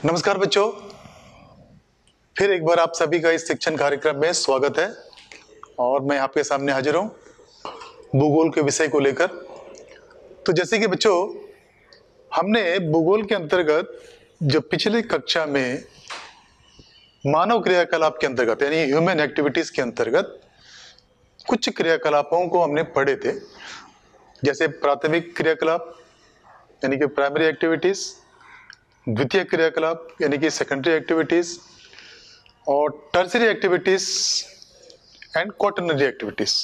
नमस्कार बच्चों, फिर एक बार आप सभी का इस शिक्षण कार्यक्रम में स्वागत है और मैं आपके सामने हाजिर हूँ भूगोल के विषय को लेकर। तो जैसे कि बच्चों, हमने भूगोल के अंतर्गत जो पिछली कक्षा में मानव क्रियाकलाप के अंतर्गत यानी ह्यूमन एक्टिविटीज के अंतर्गत कुछ क्रियाकलापों को हमने पढ़े थे, जैसे प्राथमिक क्रियाकलाप यानी कि प्राइमरी एक्टिविटीज, द्वितीय क्रियाकलाप यानी कि सेकेंडरी एक्टिविटीज, और tertiary activities and quaternary activities.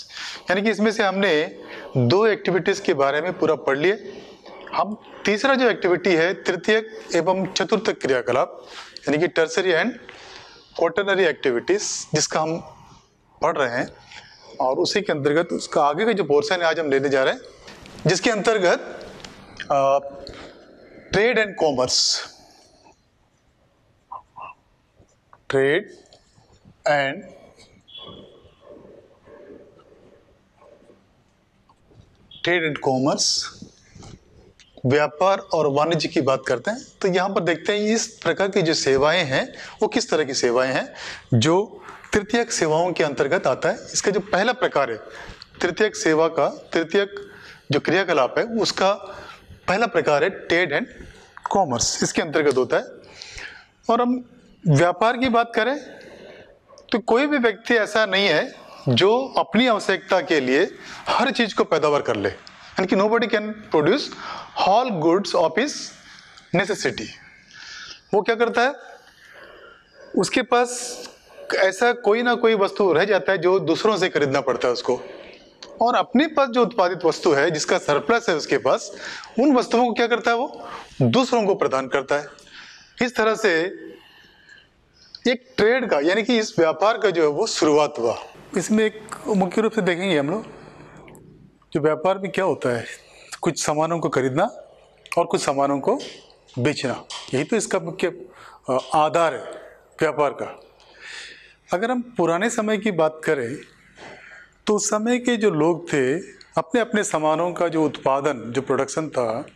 यानी कि इसमें से हमने दो एक्टिविटीज के बारे में पूरा पढ़ लिए। हम तीसरा जो एक्टिविटी है तृतीयक एवं चतुर्थक क्रियाकलाप यानी कि टर्शियरी एंड क्वाटरनरी एक्टिविटीज, जिसका हम पढ़ रहे हैं, और उसी के अंतर्गत उसका आगे का जो पोर्शन है आज हम लेने जा रहे हैं, जिसके अंतर्गत trade and commerce, trade and commerce, व्यापार और वाणिज्य की बात करते हैं। तो यहाँ पर देखते हैं इस प्रकार की जो सेवाएं हैं वो किस तरह की सेवाएं हैं जो तृतीयक सेवाओं के अंतर्गत आता है। इसका जो पहला प्रकार है तृतीयक सेवा का, तृतीयक जो क्रियाकलाप है उसका पहला प्रकार है ट्रेड एंड कॉमर्स, इसके अंतर्गत होता है। और हम व्यापार की बात करें तो कोई भी व्यक्ति ऐसा नहीं है जो अपनी आवश्यकता के लिए हर चीज को पैदावार कर ले, यानी कि nobody can produce all goods of his necessity. वो क्या करता है, उसके पास ऐसा कोई ना कोई वस्तु रह जाता है जो दूसरों से खरीदना पड़ता है उसको, और अपने पास जो उत्पादित वस्तु है जिसका सरप्लस है उसके पास, उन वस्तुओं को क्या करता है वो दूसरों को प्रदान करता है। इस तरह से एक ट्रेड का यानी कि इस व्यापार का जो है वो शुरुआत हुआ। इसमें एक मुख्य रूप से देखेंगे हम लोग जो व्यापार में क्या होता है, कुछ सामानों को खरीदना और कुछ सामानों को बेचना, यही तो इसका मुख्य आधार है व्यापार का। अगर हम पुराने समय की बात करें तो उस समय के जो लोग थे अपने अपने सामानों का जो उत्पादन, जो प्रोडक्शन था,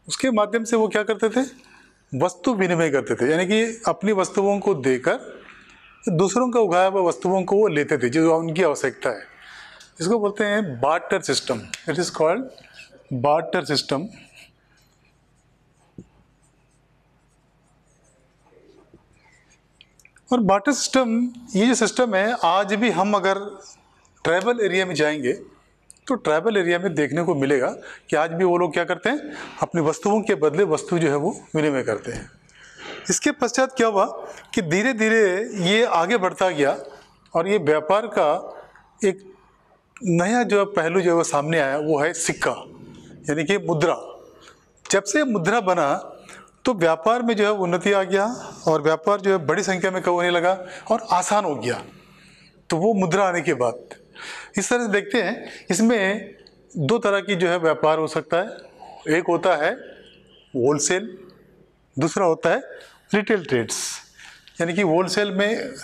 उसके माध्यम से वो क्या करते थे, वस्तु विनिमय करते थे। यानी कि अपनी वस्तुओं को देकर दूसरों का उगाया हुआ वस्तुओं को वो लेते थे जो उनकी आवश्यकता है। इसको बोलते हैं barter system. It is called barter system. और बार्टर सिस्टम, ये जो सिस्टम है, आज भी हम अगर ट्राइबल एरिया में जाएंगे तो ट्राइबल एरिया में देखने को मिलेगा कि आज भी वो लोग क्या करते हैं, अपनी वस्तुओं के बदले वस्तु जो है वो विनिमय करते हैं। इसके पश्चात क्या हुआ कि धीरे धीरे ये आगे बढ़ता गया और ये व्यापार का एक नया जो पहलू जो है वो सामने आया, वो है सिक्का यानी कि मुद्रा। जब से मुद्रा बना तो व्यापार में जो है उन्नति आ गया और व्यापार जो है बड़ी संख्या में होने लगा और आसान हो गया। तो वो मुद्रा आने के बाद इस तरह से देखते हैं, इसमें दो तरह की जो है व्यापार हो सकता है। एक होता है होलसेल, दूसरा होता है रिटेल ट्रेड्स, यानी कि होलसेल में,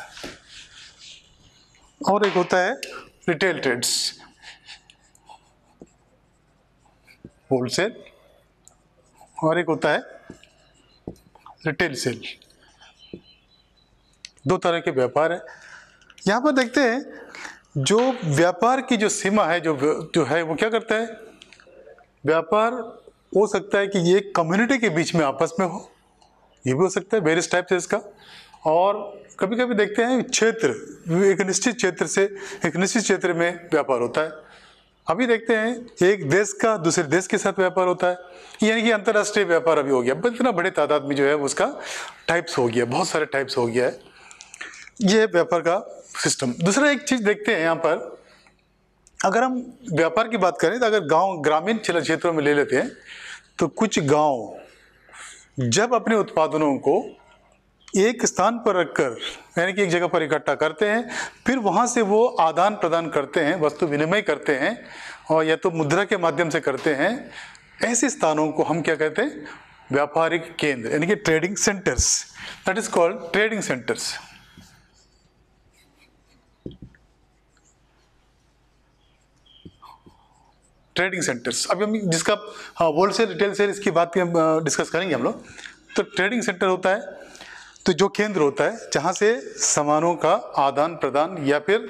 और एक होता है रिटेल ट्रेड्स। होलसेल और एक होता है रिटेल सेल। दो तरह के व्यापार है। यहाँ पर देखते हैं जो व्यापार की जो सीमा है जो है वो क्या करता है, व्यापार हो सकता है कि ये कम्युनिटी के बीच में आपस में हो, ये भी हो सकता है वेरियस टाइप से इसका। और कभी कभी देखते हैं क्षेत्र, एक निश्चित क्षेत्र से एक निश्चित क्षेत्र में व्यापार होता है। अभी देखते हैं एक देश का दूसरे देश के साथ व्यापार होता है, यानी कि अंतर्राष्ट्रीय व्यापार अभी हो गया। इतना बड़े तादाद में जो है उसका टाइप्स हो गया, बहुत सारे टाइप्स हो गया है। ये व्यापार का सिस्टम। दूसरा एक चीज देखते हैं यहाँ पर, अगर हम व्यापार की बात करें तो अगर गांव ग्रामीण क्षेत्रों में ले लेते हैं तो कुछ गांव जब अपने उत्पादनों को एक स्थान पर रखकर यानी कि एक जगह पर इकट्ठा करते हैं, फिर वहाँ से वो आदान प्रदान करते हैं, वस्तु विनिमय करते हैं, और या तो मुद्रा के माध्यम से करते हैं। ऐसे स्थानों को हम क्या कहते हैं, व्यापारिक केंद्र यानी कि trading centres. That is called trading centres. Trading centres. अभी हम जिसका होलसेल रिटेल सेल इसकी बात हम डिस्कस करेंगे हम लोग। तो ट्रेडिंग सेंटर होता है तो जो केंद्र होता है जहाँ से सामानों का आदान प्रदान या फिर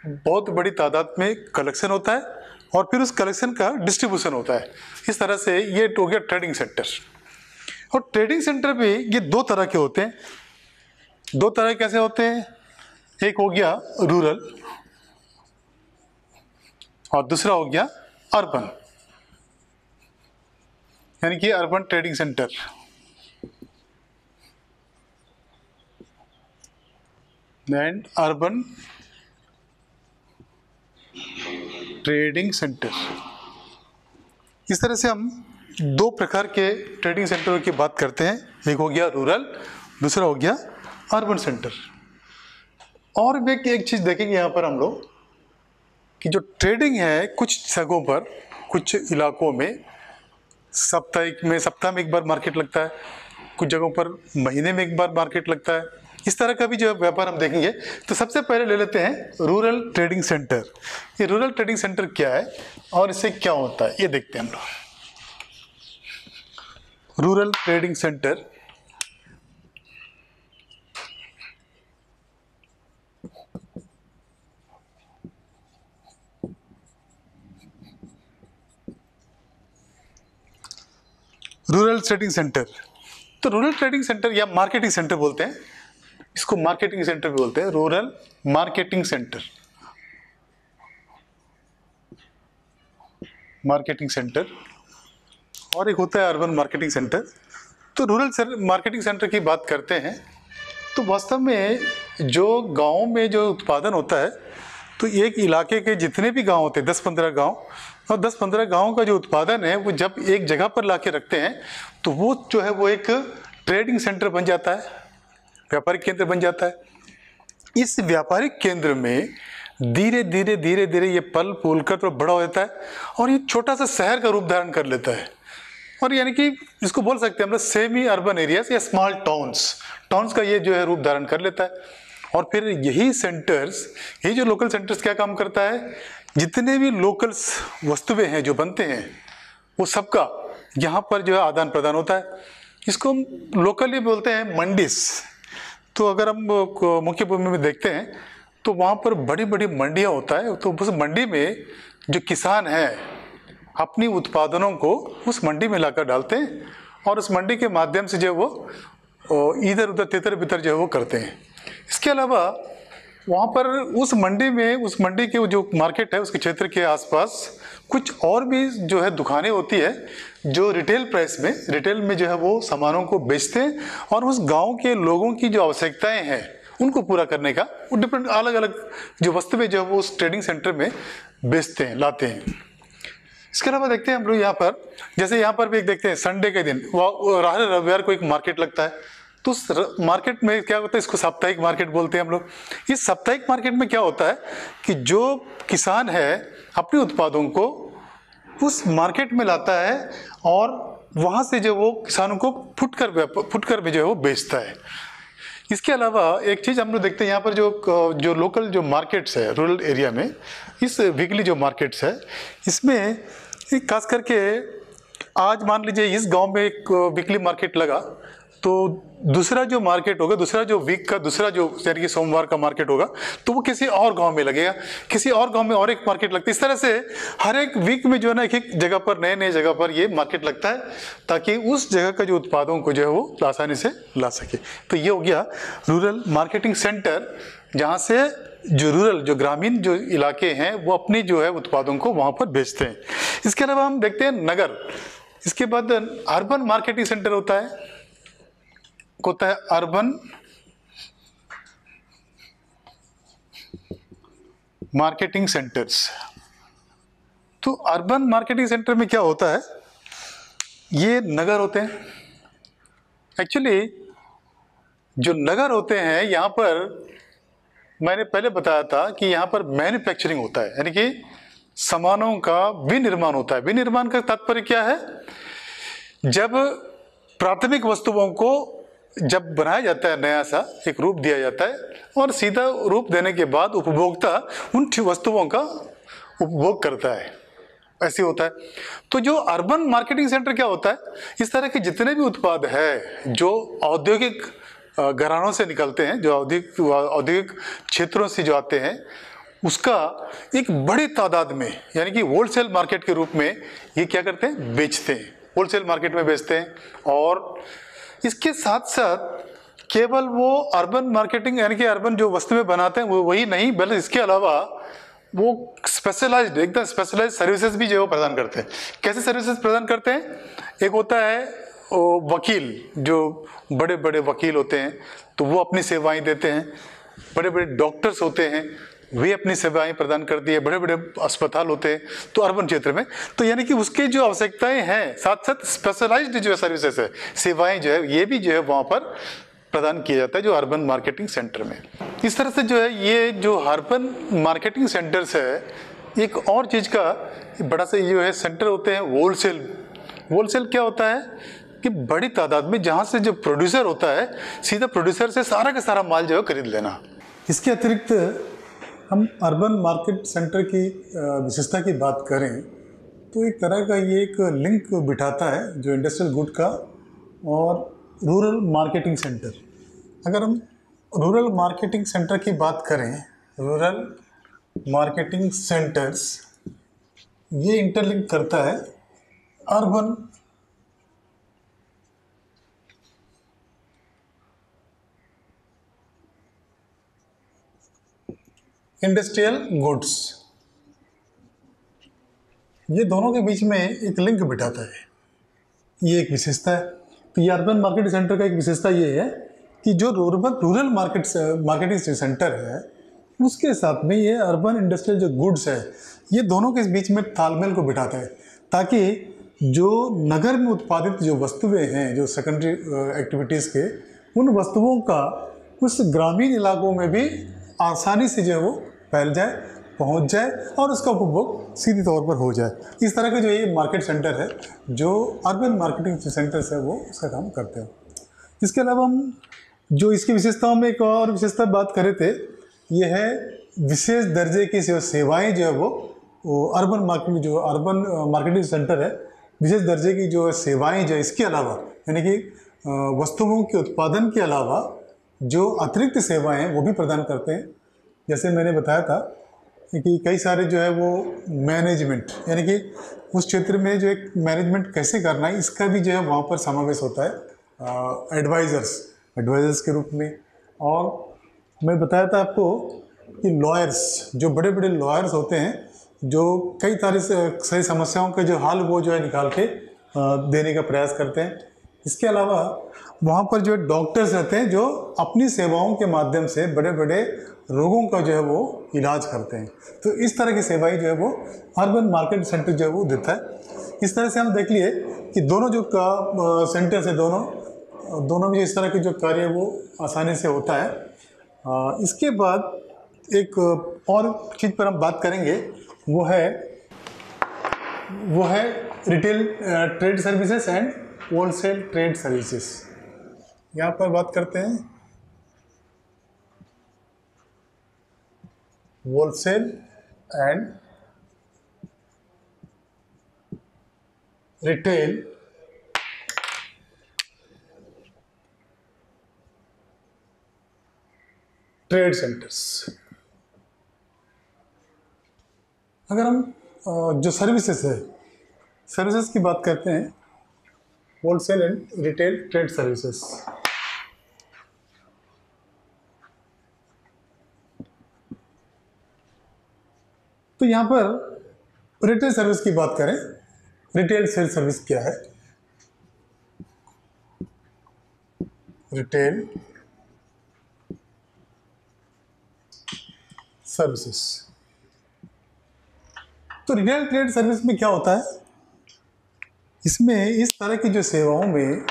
बहुत बड़ी तादाद में कलेक्शन होता है और फिर उस कलेक्शन का डिस्ट्रीब्यूशन होता है। इस तरह से ये हो गया ट्रेडिंग सेंटर। और ट्रेडिंग सेंटर भी ये दो तरह के होते हैं। दो तरह कैसे होते हैं? एक हो गया रूरल और दूसरा हो गया अर्बन, यानी कि urban trading centre. And urban trading centre. इस तरह से हम दो प्रकार के ट्रेडिंग सेंटरों की बात करते हैं। एक हो गया रूरल, दूसरा हो गया अर्बन सेंटर। और भी एक चीज़ देखेंगे यहाँ पर हम लोग कि जो ट्रेडिंग है कुछ जगहों पर, कुछ इलाकों में सप्ताह में एक बार मार्केट लगता है, कुछ जगहों पर महीने में एक बार मार्केट लगता है। इस तरह का भी जो व्यापार हम देखेंगे। तो सबसे पहले ले लेते हैं रूरल ट्रेडिंग सेंटर। ये रूरल ट्रेडिंग सेंटर क्या है और इससे क्या होता है ये देखते हैं हम लोग। रूरल ट्रेडिंग सेंटर तो रूरल ट्रेडिंग सेंटर या मार्केटिंग सेंटर बोलते हैं इसको, मार्केटिंग सेंटर भी बोलते हैं, रूरल मार्केटिंग सेंटर। और एक होता है अर्बन मार्केटिंग सेंटर। तो रूरल मार्केटिंग सेंटर की बात करते हैं तो वास्तव में जो गाँव में जो उत्पादन होता है, तो एक इलाके के जितने भी गांव होते हैं 10-15 गांव, और 10-15 गांव का जो उत्पादन है वो जब एक जगह पर लाके रखते हैं तो वो जो है वो एक ट्रेडिंग सेंटर बन जाता है, व्यापारिक केंद्र बन जाता है। इस व्यापारिक केंद्र में धीरे धीरे ये पल फूल कर तो बड़ा हो जाता है और ये छोटा सा शहर का रूप धारण कर लेता है। और यानी कि इसको बोल सकते हैं हम लोग सेमी अर्बन एरियाज या स्मॉल टाउन्स का ये जो है रूप धारण कर लेता है। और फिर यही सेंटर्स, यही जो लोकल सेंटर्स क्या काम करता है, जितने भी लोकल्स वस्तुएं हैं जो बनते हैं वो सबका यहाँ पर जो है आदान प्रदान होता है। इसको हम लोकली बोलते हैं मंडीज। तो अगर हम मुख्य भूमि में देखते हैं तो वहाँ पर बड़ी बड़ी मंडियाँ होता है। तो उस मंडी में जो किसान हैं अपनी उत्पादनों को उस मंडी में लाकर डालते हैं और उस मंडी के माध्यम से जो वो इधर उधर तितर बितर जो है वो करते हैं। इसके अलावा वहाँ पर उस मंडी के जो मार्केट है उसके क्षेत्र के आसपास कुछ और भी जो है दुकानें होती है जो रिटेल में जो है वो सामानों को बेचते हैं और उस गांव के लोगों की जो आवश्यकताएं हैं उनको पूरा करने का वो डिफरेंट अलग अलग जो वस्तुएं जो है वो उस ट्रेडिंग सेंटर में बेचते हैं, लाते हैं। इसके अलावा देखते हैं हम लोग यहाँ पर, जैसे यहाँ पर भी एक देखते हैं संडे के दिन रविवार को एक मार्केट लगता है। तो उस मार्केट में क्या होता है, इसको साप्ताहिक मार्केट बोलते हैं हम लोग। इस साप्ताहिक मार्केट में क्या होता है कि जो किसान है अपने उत्पादों को उस मार्केट में लाता है और वहाँ से जो वो किसानों को फुटकर भी जो है वो बेचता है। इसके अलावा एक चीज़ हम लोग देखते हैं यहाँ पर जो लोकल जो मार्केट्स है रूरल एरिया में, इस वीकली जो मार्केट्स है इसमें खास करके आज मान लीजिए इस गांव में एक वीकली मार्केट लगा तो दूसरा जो मार्केट होगा, दूसरा जो वीक का दूसरा जो यानी कि सोमवार का मार्केट होगा तो वो किसी और गांव में लगेगा, किसी और गांव में और एक मार्केट लगती है। इस तरह से हर एक वीक में जो है ना एक जगह पर नए जगह पर ये मार्केट लगता है ताकि उस जगह का जो उत्पादों को जो है वो आसानी से ला सके। तो ये हो गया रूरल मार्केटिंग सेंटर, जहाँ से जो रूरल जो ग्रामीण जो इलाके हैं वो अपनी जो है उत्पादों को वहाँ पर बेचते हैं। इसके अलावा हम देखते हैं नगर। इसके बाद अर्बन मार्केटिंग सेंटर होता है अर्बन मार्केटिंग सेंटर्स। तो अर्बन मार्केटिंग सेंटर में क्या होता है, ये नगर होते हैं। एक्चुअली जो नगर होते हैं यहाँ पर मैंने पहले बताया था कि यहाँ पर मैन्युफैक्चरिंग होता है, यानी कि सामानों का विनिर्माण होता है। विनिर्माण का तात्पर्य क्या है, जब प्राथमिक वस्तुओं को जब बनाया जाता है, नया सा एक रूप दिया जाता है और सीधा रूप देने के बाद उपभोक्ता उन वस्तुओं का उपभोग करता है। ऐसे होता है। तो जो अर्बन मार्केटिंग सेंटर क्या होता है, इस तरह के जितने भी उत्पाद है जो औद्योगिक घरानों से निकलते हैं, जो औद्योगिक क्षेत्रों से जो आते हैं, उसका एक बड़ी तादाद में, यानी कि होलसेल मार्केट के रूप में ये क्या करते हैं, बेचते हैं, होलसेल मार्केट में बेचते हैं। और इसके साथ साथ केवल वो अर्बन मार्केटिंग यानी कि अर्बन जो वस्तुएं बनाते हैं वो वही नहीं, बल्कि इसके अलावा वो स्पेशलाइज्ड, एकदम स्पेशलाइज्ड सर्विसेज भी जो प्रदान करते हैं। कैसे सर्विसेज प्रदान करते हैं, एक होता है वकील, जो बड़े बड़े वकील होते हैं तो वो अपनी सेवाएं देते हैं, बड़े बड़े डॉक्टर्स होते हैं वे अपनी सेवाएं प्रदान करती है, बड़े बड़े अस्पताल होते हैं तो अर्बन क्षेत्र में। तो यानी कि उसके जो आवश्यकताएं हैं, साथ साथ स्पेशलाइज्ड जो सर्विसेज है, सेवाएं जो है, ये भी जो है वहाँ पर प्रदान किया जाता है जो अर्बन मार्केटिंग सेंटर में। इस तरह से जो है ये जो अर्बन मार्केटिंग सेंटर्स है, एक और चीज़ का बड़ा सा जो है सेंटर होते हैं होलसेल। होलसेल क्या होता है कि बड़ी तादाद में जहाँ से जो प्रोड्यूसर होता है, सीधा प्रोड्यूसर से सारा का सारा माल जो है खरीद लेना। इसके अतिरिक्त हम अर्बन मार्केट सेंटर की विशेषता की बात करें तो एक तरह का ये एक लिंक बिठाता है जो इंडस्ट्रियल गुड का और रूरल मार्केटिंग सेंटर। अगर हम रूरल मार्केटिंग सेंटर की बात करें, रूरल मार्केटिंग सेंटर्स ये इंटरलिंक करता है अर्बन इंडस्ट्रियल गुड्स, ये दोनों के बीच में एक लिंक बिठाता है, ये एक विशेषता है। तो ये अर्बन मार्केट सेंटर का एक विशेषता ये है कि जो रूरल मार्केटिंग सेंटर है उसके साथ में ये अर्बन इंडस्ट्रियल जो गुड्स है, ये दोनों के बीच में तालमेल को बिठाता है, ताकि जो नगर में उत्पादित जो वस्तुएं हैं, जो सेकेंडरी एक्टिविटीज़ के, उन वस्तुओं का उस ग्रामीण इलाकों में भी आसानी से जो है वो फैल जाए, पहुंच जाए और उसका उपभोग सीधे तौर पर हो जाए। इस तरह का जो ये मार्केट सेंटर है, जो अर्बन मार्केटिंग सेंटर्स है, वो उसका काम करते हैं। इसके अलावा हम जो इसकी विशेषताओं में एक और विशेषता बात करे थे, ये है विशेष दर्जे की सेवाएं जो है वो अर्बन मार्केटिंग सेंटर है, विशेष दर्जे की जो सेवाएं जो इसके अलावा, यानी कि वस्तुओं के उत्पादन के अलावा जो अतिरिक्त सेवाएं हैं वो भी प्रदान करते हैं। जैसे मैंने बताया था कि कई सारे जो है वो मैनेजमेंट, यानी कि उस क्षेत्र में जो एक मैनेजमेंट कैसे करना है, इसका भी जो है वहाँ पर समावेश होता है एडवाइजर्स के रूप में। और मैं बताया था आपको कि लॉयर्स, जो बड़े बड़े लॉयर्स होते हैं, जो कई सारी समस्याओं के जो हल वो जो है निकाल के देने का प्रयास करते हैं। इसके अलावा वहाँ पर जो डॉक्टर्स रहते हैं जो अपनी सेवाओं के माध्यम से बड़े बड़े रोगों का जो है वो इलाज करते हैं। तो इस तरह की सेवाएं जो है वो अर्बन मार्केट सेंटर जो है वो देता है। इस तरह से हम देख लिए कि दोनों जो सेंटर्स है, दोनों में इस तरह के जो कार्य वो आसानी से होता है। इसके बाद एक और चीज़ पर हम बात करेंगे, वो है retail trade services and wholesale trade services. यहाँ पर बात करते हैं wholesale and retail trade centres. अगर हम जो सर्विसेज की बात करते हैं, wholesale and retail trade services, तो यहाँ पर रिटेल सर्विस की बात करें, रिटेल सेल सर्विस क्या है? Retail services. तो रिटेल ट्रेड सर्विस में क्या होता है, इसमें इस तरह की जो सेवाओं में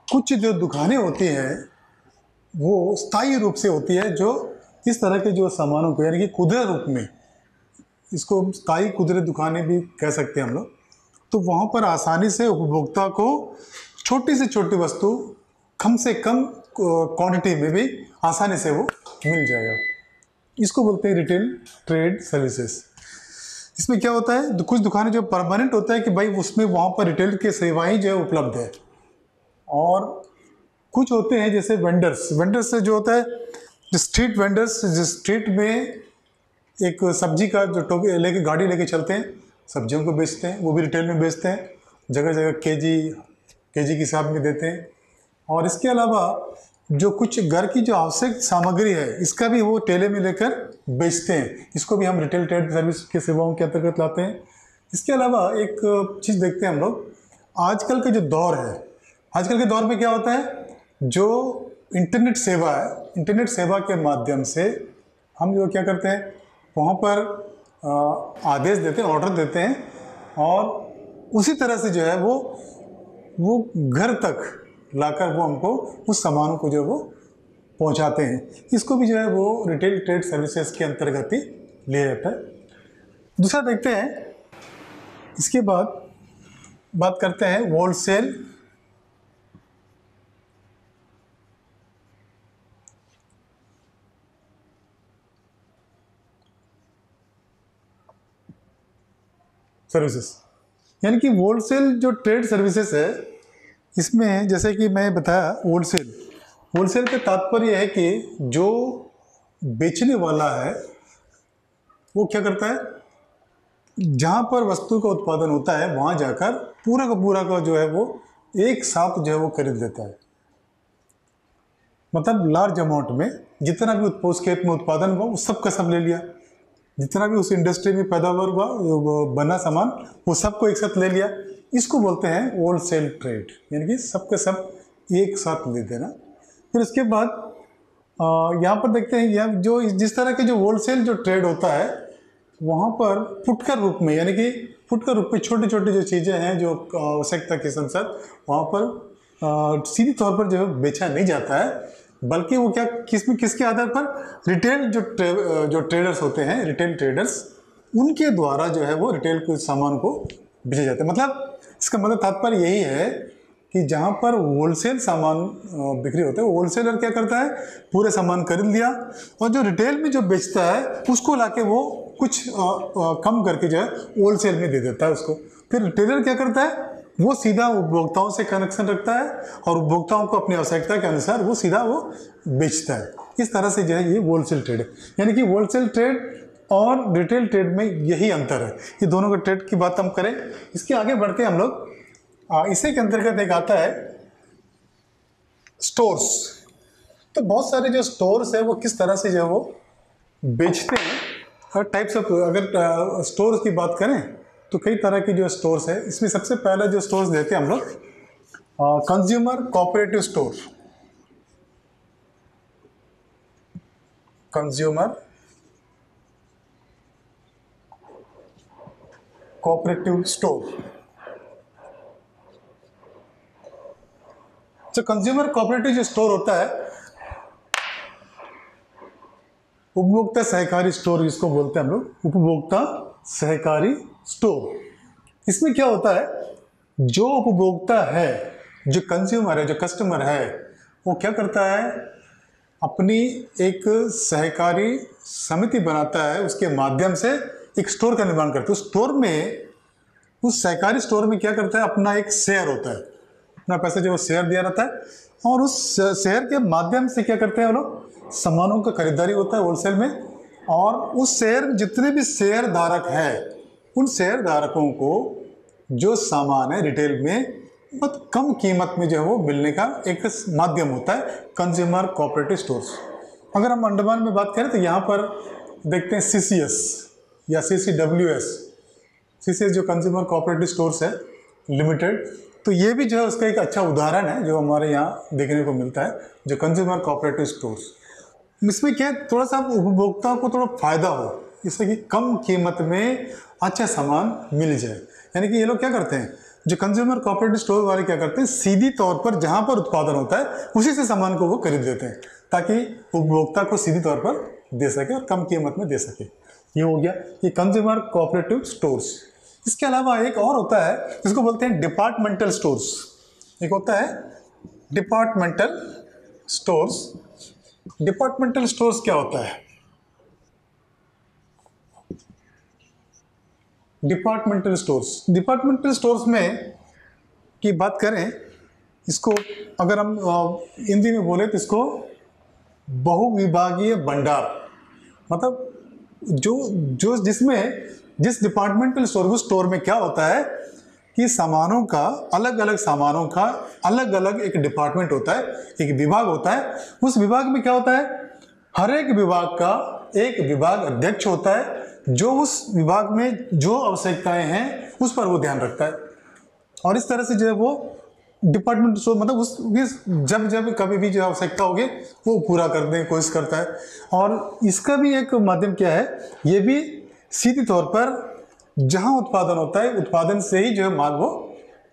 कुछ जो दुकानें होती हैं वो स्थायी रूप से होती है, जो इस तरह के जो सामानों को, यानी कि खुदरा रूप में, इसको स्थायी खुदरे दुकानें भी कह सकते हैं हम लोग। तो वहाँ पर आसानी से उपभोक्ता को छोटी से छोटी वस्तु कम से कम क्वांटिटी में भी आसानी से वो मिल जाएगा। इसको बोलते हैं रिटेल ट्रेड सर्विसेज। इसमें क्या होता है, कुछ दुकानें जो परमानेंट होता है कि भाई उसमें वहाँ पर रिटेल की सेवाएं जो है उपलब्ध है, और कुछ होते हैं जैसे वेंडर्स। वेंडर्स से जो होता है, जो स्ट्रीट वेंडर्स, जो स्ट्रीट में एक सब्जी का जो टोकरी लेके गाड़ी लेके चलते हैं, सब्जियों को बेचते हैं, वो भी रिटेल में बेचते हैं, जगह जगह केजी के हिसाब में देते हैं। और इसके अलावा जो कुछ घर की जो आवश्यक सामग्री है, इसका भी वो ठेले में लेकर बेचते हैं, इसको भी हम रिटेल ट्रेड सर्विस के सेवाओं के अंतर्गत लाते हैं। इसके अलावा एक चीज़ देखते हैं हम लोग, आजकल का जो दौर है, आजकल के दौर में क्या होता है, जो इंटरनेट सेवा है, इंटरनेट सेवा के माध्यम से हम जो क्या करते हैं, वहाँ पर आदेश देते हैं, ऑर्डर देते हैं, और उसी तरह से जो है वो घर तक लाकर वो हमको उस सामानों को जो है वो पहुँचाते हैं। इसको भी जो है वो रिटेल ट्रेड सर्विसेज के अंतर्गत ही लिया जाता है। दूसरा देखते हैं, इसके बाद बात करते हैं होलसेल सर्विसेज, यानी कि होलसेल जो ट्रेड सर्विसेज है, इसमें जैसे कि मैं बताया होलसेल का तात्पर्य है कि जो बेचने वाला है वो क्या करता है, जहाँ पर वस्तु का उत्पादन होता है वहाँ जाकर पूरा का जो है वो एक साथ जो है वो खरीद लेता है। मतलब लार्ज अमाउंट में जितना भी उस खेत में उत्पादन हुआ वो सब का सब ले लिया, जितना भी उस इंडस्ट्री में पैदावार हुआ, बना सामान, वो सबको एक साथ ले लिया। इसको बोलते हैं होलसेल ट्रेड, यानी कि सब के सब एक साथ ले देना। फिर उसके बाद यहाँ पर देखते हैं, यह जो जिस तरह के जो होलसेल जो ट्रेड होता है, वहाँ पर फुटकर रूप में, यानी कि फुटकर रूप में छोटी छोटी जो चीज़ें हैं जो आवश्यकता के अनुसार वहाँ पर सीधी तौर पर जो है बेचा नहीं जाता है, बल्कि वो क्या किसके आधार पर, रिटेल जो ट्रेडर्स होते हैं, रिटेल ट्रेडर्स, उनके द्वारा जो है वो रिटेल के सामान को बेचे जाते हैं। मतलब इसका मतलब तात्पर्य यही है कि जहाँ पर होलसेल सामान बिक्री होता है, होलसेलर क्या करता है, पूरे सामान खरीद लिया, और जो रिटेल में जो बेचता है उसको लाके वो कुछ कम करके जो है होलसेल में दे देता है उसको। फिर रिटेलर क्या करता है, वो सीधा उपभोक्ताओं से कनेक्शन रखता है और उपभोक्ताओं को अपनी आवश्यकता के अनुसार वो सीधा वो बेचता है। इस तरह से जो है ये होलसेल ट्रेड है। यानी कि होलसेल ट्रेड और रिटेल ट्रेड में यही अंतर है। ये दोनों के ट्रेड की बात हम करें, इसके आगे बढ़ते हम लोग, इसी के अंतर्गत एक आता है स्टोर्स। तो बहुत सारे जो स्टोर्स है वो किस तरह से जो है वो बेचते हैं, हर टाइप्स ऑफ, अगर स्टोर्स की बात करें तो कई तरह की जो स्टोर्स है, इसमें सबसे पहले जो स्टोर्स देते हैं हम लोग, consumer cooperative store, consumer cooperative store. जो कंज्यूमर कोऑपरेटिव जो स्टोर होता है, उपभोक्ता सहकारी स्टोर जिसको बोलते हैं हम लोग, उपभोक्ता सहकारी स्टोर। इसमें क्या होता है, जो उपभोक्ता है, जो कंज्यूमर है, जो कस्टमर है, वो क्या करता है, अपनी एक सहकारी समिति बनाता है, उसके माध्यम से एक स्टोर का निर्माण करता है। उस स्टोर में, उस सहकारी स्टोर में क्या करता है, अपना एक शेयर होता है, अपना पैसा जो शेयर दिया रहता है, और उस शेयर के माध्यम से क्या करते हैं वो लोग, सामानों का खरीदारी होता है होलसेल में, और उस शेयर, जितने भी शेयर धारक है, उन शेयर धारकों को जो सामान है रिटेल में बहुत कम कीमत में जो है वो मिलने का एक माध्यम होता है कंज्यूमर कोऑपरेटिव स्टोर्स। अगर हम अंडमान में बात करें तो यहाँ पर देखते हैं CCS या CCWS, CCS जो कंज्यूमर कोऑपरेटिव स्टोर्स है लिमिटेड, तो ये भी जो है उसका एक अच्छा उदाहरण है जो हमारे यहाँ देखने को मिलता है, जो कंज्यूमर कोऑपरेटिव स्टोर्स। इसमें क्या है, थोड़ा सा उपभोक्ता को थोड़ा फायदा हो, जिससे कि कम कीमत में अच्छा सामान मिल जाए। यानी कि ये लोग क्या करते हैं, जो कंज्यूमर कोऑपरेटिव स्टोर वाले क्या करते हैं, सीधी तौर पर जहाँ पर उत्पादन होता है उसी से सामान को वो खरीद लेते हैं, ताकि उपभोक्ता को सीधी तौर पर दे सके और कम कीमत में दे सके। ये हो गया ये कंज्यूमर कोऑपरेटिव स्टोर्स। इसके अलावा एक और होता है, जिसको बोलते हैं डिपार्टमेंटल स्टोर्स। एक होता है डिपार्टमेंटल स्टोर्स। डिपार्टमेंटल स्टोर्स क्या होता है, डिपार्टमेंटल स्टोर्स। डिपार्टमेंटल स्टोर्स में की बात करें, इसको अगर हम हिंदी में बोले तो इसको बहुविभागीय भंडार, मतलब जो जो जिसमें जिस डिपार्टमेंटल स्टोर में क्या होता है कि सामानों का, अलग अलग सामानों का अलग अलग एक डिपार्टमेंट होता है, एक विभाग होता है। उस विभाग में क्या होता है, हर एक विभाग का एक विभाग अध्यक्ष होता है जो उस विभाग में जो आवश्यकताएं हैं उस पर वो ध्यान रखता है। और इस तरह से जो है वो डिपार्टमेंट स्टोर मतलब जब जब कभी भी जो आवश्यकता होगी वो पूरा करने की कोशिश करता है। और इसका भी एक माध्यम क्या है, ये भी सीधे तौर पर जहां उत्पादन होता है उत्पादन से ही जो है माल वो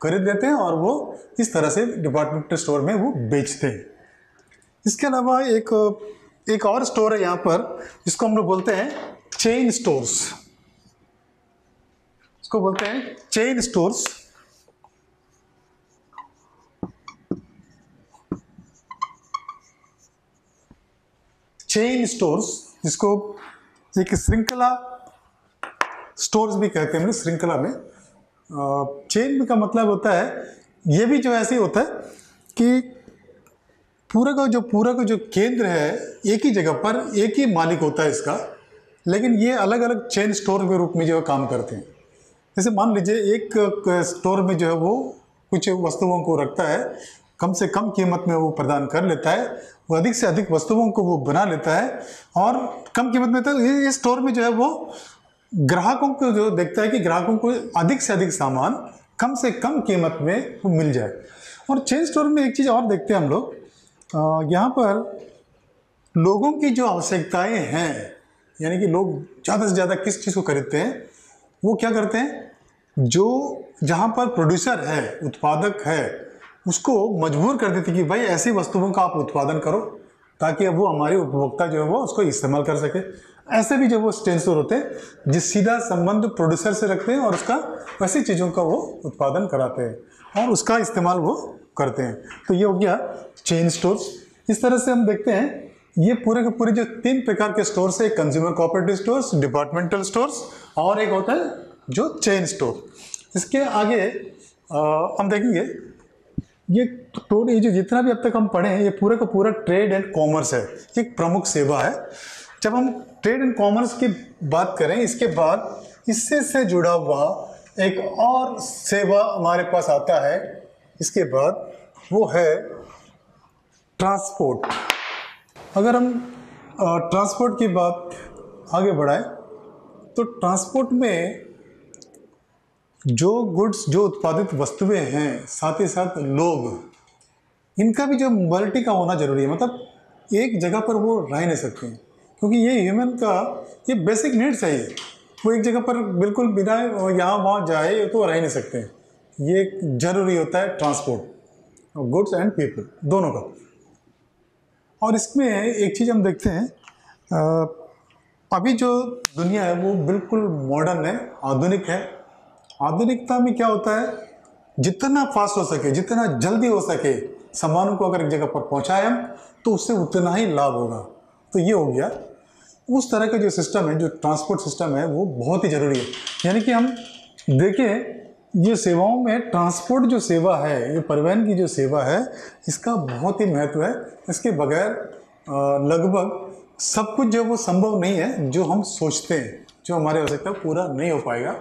खरीद लेते हैं और वो इस तरह से डिपार्टमेंटल स्टोर में वो बेचते हैं। इसके अलावा एक और स्टोर है यहाँ पर, जिसको हम लोग बोलते हैं चेन स्टोर्स। इसको बोलते हैं चेन स्टोर्स। चेन स्टोर्स, जिसको एक श्रृंखला स्टोर्स भी कहते हैं, श्रृंखला में। चेन का मतलब होता है, ये भी जो ऐसे होता है कि पूरा का जो केंद्र है एक ही जगह पर एक ही मालिक होता है इसका, लेकिन ये अलग अलग चेन स्टोर के रूप में जो है काम करते हैं। जैसे मान लीजिए एक स्टोर में जो है वो कुछ वस्तुओं को रखता है, कम से कम कीमत में वो प्रदान कर लेता है, वो अधिक से अधिक वस्तुओं को वो बना लेता है और कम कीमत में। तो ये स्टोर में जो है वो ग्राहकों को जो देखता है कि ग्राहकों को अधिक से अधिक सामान कम से कम कीमत में वो मिल जाए। और चेन स्टोर में एक चीज़ और देखते हैं हम लोग, यहाँ पर लोगों की जो आवश्यकताएं हैं, यानी कि लोग ज़्यादा से ज़्यादा किस चीज़ को खरीदते हैं, वो क्या करते हैं, जो जहाँ पर प्रोड्यूसर है, उत्पादक है, उसको मजबूर कर देते कि भाई ऐसी वस्तुओं का आप उत्पादन करो ताकि अब वो हमारे उपभोक्ता जो है वो उसको इस्तेमाल कर सके। ऐसे भी जो वो चेन स्टोर होते हैं जिस सीधा संबंध प्रोड्यूसर से रखते हैं और उसका वैसी चीज़ों का वो उत्पादन कराते हैं और उसका इस्तेमाल वो करते हैं। तो ये हो गया चेन स्टोर्स। इस तरह से हम देखते हैं ये पूरे के पूरे जो 3 प्रकार के स्टोर्स है, consumer cooperative stores, departmental stores और एक होता है जो चेन स्टोर। इसके आगे हम देखेंगे ये जो जितना भी अब तक हम पढ़े हैं ये पूरा का पूरा ट्रेड एंड कॉमर्स है, एक प्रमुख सेवा है। जब हम ट्रेड एंड कॉमर्स की बात करें, इसके बाद इससे से जुड़ा हुआ एक और सेवा हमारे पास आता है, इसके बाद वो है ट्रांसपोर्ट। अगर हम ट्रांसपोर्ट की बात आगे बढ़ाएं तो ट्रांसपोर्ट में जो गुड्स, जो उत्पादित वस्तुएं हैं, साथ ही साथ लोग, इनका भी जो मोबिलिटी का होना जरूरी है। मतलब एक जगह पर वो रह नहीं सकते हैं क्योंकि ये ह्यूमन का ये बेसिक नीड्स है। वो एक जगह पर बिल्कुल बिना यहाँ वहाँ जाए तो रह नहीं सकते। ये जरूरी होता है ट्रांसपोर्ट, गुड्स एंड पीपल दोनों का। और इसमें एक चीज़ हम देखते हैं, अभी जो दुनिया है वो बिल्कुल मॉडर्न है, आधुनिक है। आधुनिकता में क्या होता है, जितना फास्ट हो सके, जितना जल्दी हो सके सामानों को अगर एक जगह पर पहुंचाएं हम तो उससे उतना ही लाभ होगा। तो ये हो गया उस तरह का जो सिस्टम है, जो ट्रांसपोर्ट सिस्टम है वो बहुत ही ज़रूरी है। यानी कि हम देखें ये सेवाओं में ट्रांसपोर्ट जो सेवा है, ये परिवहन की जो सेवा है, इसका बहुत ही महत्व है। इसके बगैर लगभग सब कुछ जो वो संभव नहीं है जो हम सोचते हैं, जो हमारी आवश्यकता पूरा नहीं हो पाएगा,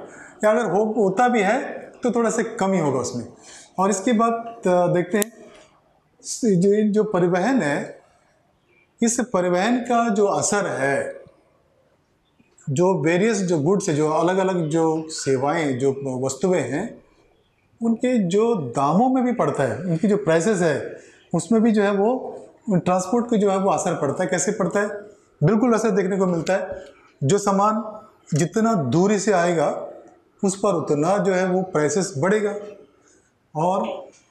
या अगर होता भी है तो थोड़ा सा कम ही होगा उसमें। और इसके बाद देखते हैं जो परिवहन है, इस परिवहन का जो असर है, जो वेरियस जो गुड्स है, जो अलग अलग जो सेवाएं, जो वस्तुएं हैं, उनके जो दामों में भी पड़ता है, उनकी जो प्राइसेस है उसमें भी जो है वो ट्रांसपोर्ट का जो है वो असर पड़ता है। कैसे पड़ता है, बिल्कुल असर देखने को मिलता है। जो सामान जितना दूरी से आएगा उस पर उतना जो है वो प्राइसेस बढ़ेगा और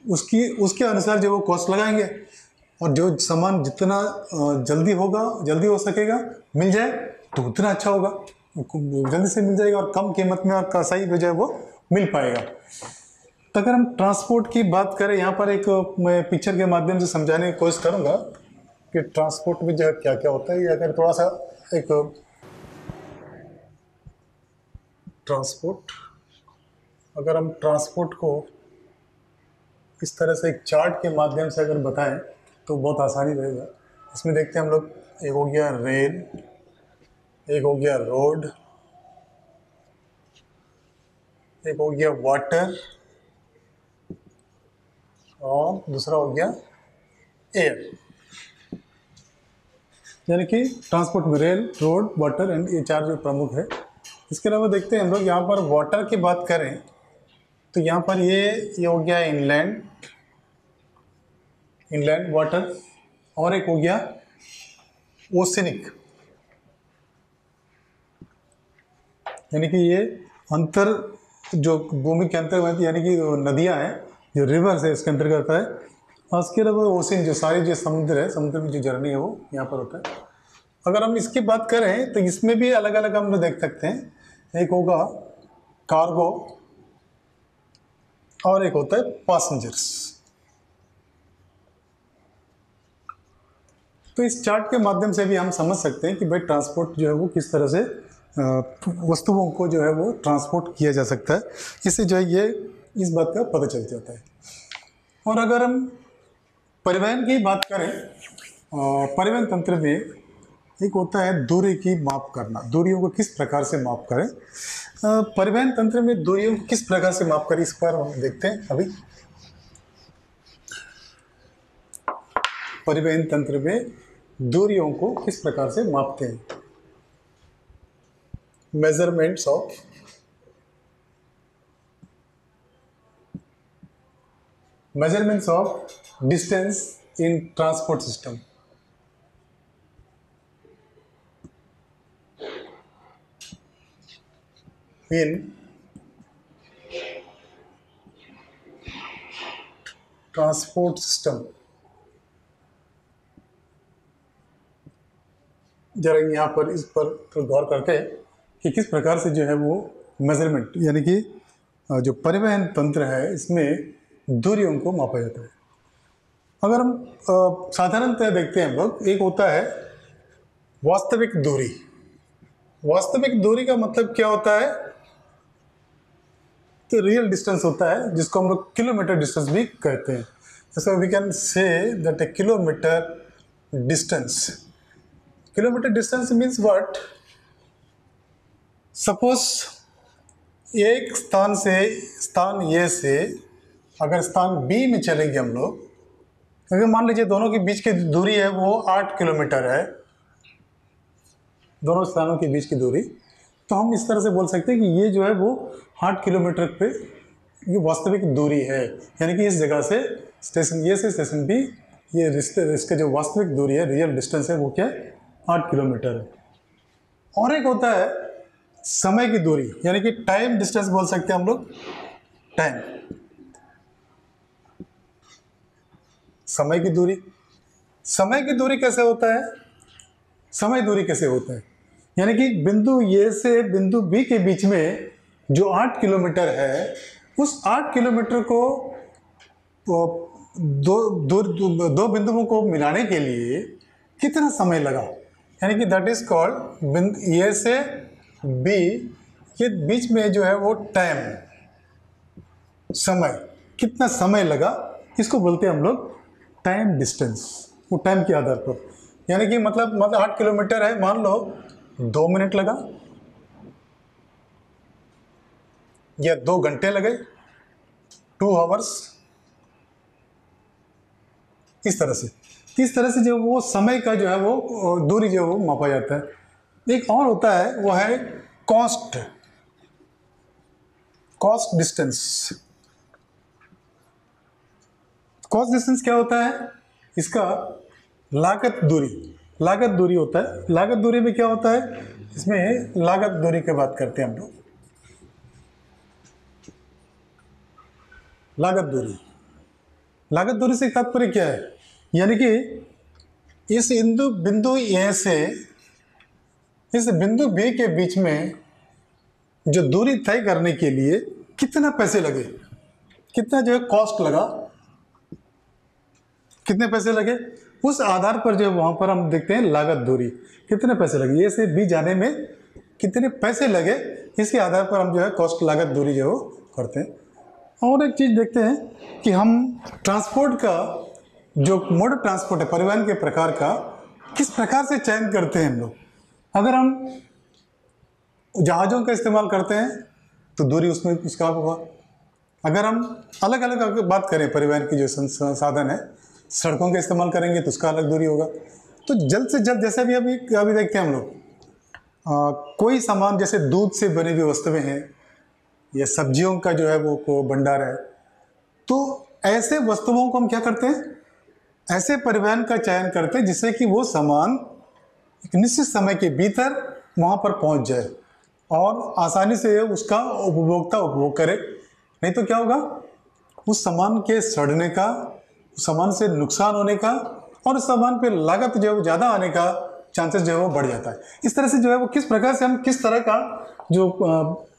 उसके अनुसार जो वो कॉस्ट लगाएंगे। और जो सामान जितना जल्दी हो सकेगा मिल जाए तो उतना अच्छा होगा, जल्दी से मिल जाएगा और कम कीमत में और सही जो है वो मिल पाएगा। तो अगर हम ट्रांसपोर्ट की बात करें, यहाँ पर एक मैं पिक्चर के माध्यम से समझाने की कोशिश करूँगा कि ट्रांसपोर्ट में जो है क्या क्या होता है। ये अगर थोड़ा सा एक ट्रांसपोर्ट अगर हम ट्रांसपोर्ट को इस तरह से एक चार्ट के माध्यम से अगर बताएं तो बहुत आसानी रहेगा। इसमें देखते हैं हम लोग, एक हो गया रेल, एक हो गया रोड, एक हो गया वाटर और दूसरा हो गया एयर। यानी कि ट्रांसपोर्ट में रेल, रोड, वाटर एंड ये चार जो प्रमुख है। इसके अलावा देखते हैं हम लोग यहाँ पर वाटर की बात करें तो यहाँ पर ये हो गया इनलैंड वाटर, और एक हो गया ओशनिक, यानी कि ये अंतर जो भूमि के अंतर्गत यानी कि नदियाँ हैं, जो रिवर्स है इसके अंतर्गत है। और उसके अलावा ओशन जो सारे जो समुद्र है, समुद्र में जो जर्नी है वो यहाँ पर होता है। अगर हम इसकी बात करें तो इसमें भी अलग अलग हम लोग देख सकते हैं। एक होगा कार्गो और एक होता है पैसेंजर्स। तो इस चार्ट के माध्यम से भी हम समझ सकते हैं कि भाई ट्रांसपोर्ट जो है वो किस तरह से वस्तुओं को जो है वो ट्रांसपोर्ट किया जा सकता है। इससे जो है ये इस बात का पता चल जाता है। और अगर हम परिवहन की बात करें, परिवहन तंत्र में एक होता है दूरी की माप करना, दूरियों को किस प्रकार से माप करें। परिवहन तंत्र में दूरियों को किस प्रकार से माप करें, इस पर हम देखते हैं अभी। परिवहन तंत्र में दूरियों को किस प्रकार से मापते हैं। Measurements of distance in transport system. In transport system. जरा यहाँ पर इस पर तो गौर करते हैं कि किस प्रकार से जो है वो मेजरमेंट यानी कि जो परिवहन तंत्र है इसमें दूरियों को मापा जाता है। अगर हम साधारणतः देखते हैं हम लोग, एक होता है वास्तविक दूरी। वास्तविक दूरी का मतलब क्या होता है, तो रियल डिस्टेंस होता है जिसको हम लोग किलोमीटर डिस्टेंस भी कहते हैं। जैसे we can say that a kilometre distance. Kilometre distance means what, suppose एक स्थान से स्थान ए से अगर स्थान बी में चलेंगे हम लोग, अगर मान लीजिए दोनों के बीच की दूरी है वो 8 किलोमीटर है, दोनों स्थानों के बीच की दूरी, तो हम इस तरह से बोल सकते हैं कि ये जो है वो 8 किलोमीटर पे ये वास्तविक दूरी है। यानी कि इस जगह से स्टेशन ए से स्टेशन बी ये इसका जो वास्तविक दूरी है, रियल डिस्टेंस है, वो क्या है, 8 किलोमीटर है। और एक होता है समय की दूरी, यानी कि टाइम डिस्टेंस बोल सकते हैं हम लोग। टाइम, समय की दूरी। समय की दूरी कैसे होता है, समय दूरी कैसे होता है, यानी कि बिंदु ए से बिंदु बी के बीच में जो 8 किलोमीटर है, उस 8 किलोमीटर को दो बिंदुओं को मिलाने के लिए कितना समय लगा, यानी कि दैट इज कॉल्ड ए से बी के बीच में जो है वो टाइम, समय, कितना समय लगा, इसको बोलते हैं हम लोग टाइम डिस्टेंस। वो टाइम के आधार पर, यानी कि मतलब 8 किलोमीटर है, मान लो 2 मिनट लगा या 2 घंटे लगे, 2 आवर्स, इस तरह से जो वो समय का जो है वो दूरी जो है वो मापा जाता है। एक और होता है वो है कॉस्ट डिस्टेंस। कॉस्ट डिस्टेंस क्या होता है, इसका लागत दूरी होता है। लागत दूरी में क्या होता है, इसमें लागत दूरी की बात करते हैं हम लोग। लागत दूरी से तात्पर्य क्या है, यानी कि इस बिंदु ए से इस बिंदु बी के बीच में जो दूरी तय करने के लिए कितना पैसे लगे, कितना जो है कॉस्ट लगा, कितने पैसे लगे, उस आधार पर जो वहां पर हम देखते हैं लागत दूरी, कितने पैसे लगे, ए से बी जाने में कितने पैसे लगे, इसके आधार पर हम जो है कॉस्ट लागत दूरी जो करते हैं। और एक चीज़ देखते हैं कि हम ट्रांसपोर्ट का जो मोड ऑफ ट्रांसपोर्ट है, परिवहन के प्रकार का किस प्रकार से चयन करते हैं हम लोग। अगर हम जहाज़ों का इस्तेमाल करते हैं तो दूरी उसमें उसका होगा। अगर हम अलग अलग बात करें परिवहन की जो साधन है, सड़कों का इस्तेमाल करेंगे तो उसका अलग दूरी होगा। तो जल्द से जल्द, जैसे भी अभी देखते हैं हम लोग, कोई सामान जैसे दूध से बनी हुई वस्तुएं हैं या सब्जियों का जो है वो को भंडार है, तो ऐसे वस्तुओं को हम क्या करते हैं, ऐसे परिवहन का चयन करते हैं जिससे कि वो सामान एक निश्चित समय के भीतर वहाँ पर पहुँच जाए और आसानी से उसका उपभोक्ता उपभोग करे। नहीं तो क्या होगा, उस सामान के सड़ने का, उस सामान से नुकसान होने का और उस सामान पे लागत जो है वो ज़्यादा आने का चांसेस जो है वो बढ़ जाता है। इस तरह से जो है वो किस प्रकार से हम किस तरह का जो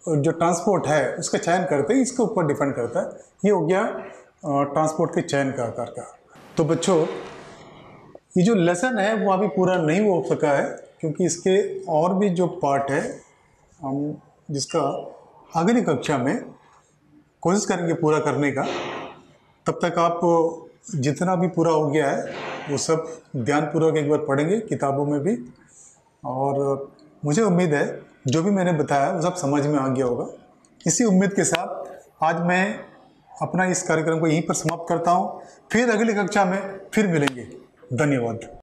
ट्रांसपोर्ट है उसका चयन करते हैं, इसके ऊपर डिपेंड करता है। ये हो गया ट्रांसपोर्ट के चयन का आकार का। तो बच्चों, ये जो लेसन है वो अभी पूरा नहीं हो सका है, क्योंकि इसके और भी जो पार्ट है हम जिसका अगली कक्षा में कोशिश करेंगे पूरा करने का। तब तक आप जितना भी पूरा हो गया है वो सब ध्यानपूर्वक एक बार पढ़ेंगे किताबों में भी, और मुझे उम्मीद है जो भी मैंने बताया वो सब समझ में आ गया होगा। इसी उम्मीद के साथ आज मैं अपना इस कार्यक्रम को यहीं पर समाप्त करता हूँ। फिर अगली कक्षा में फिर मिलेंगे। धन्यवाद।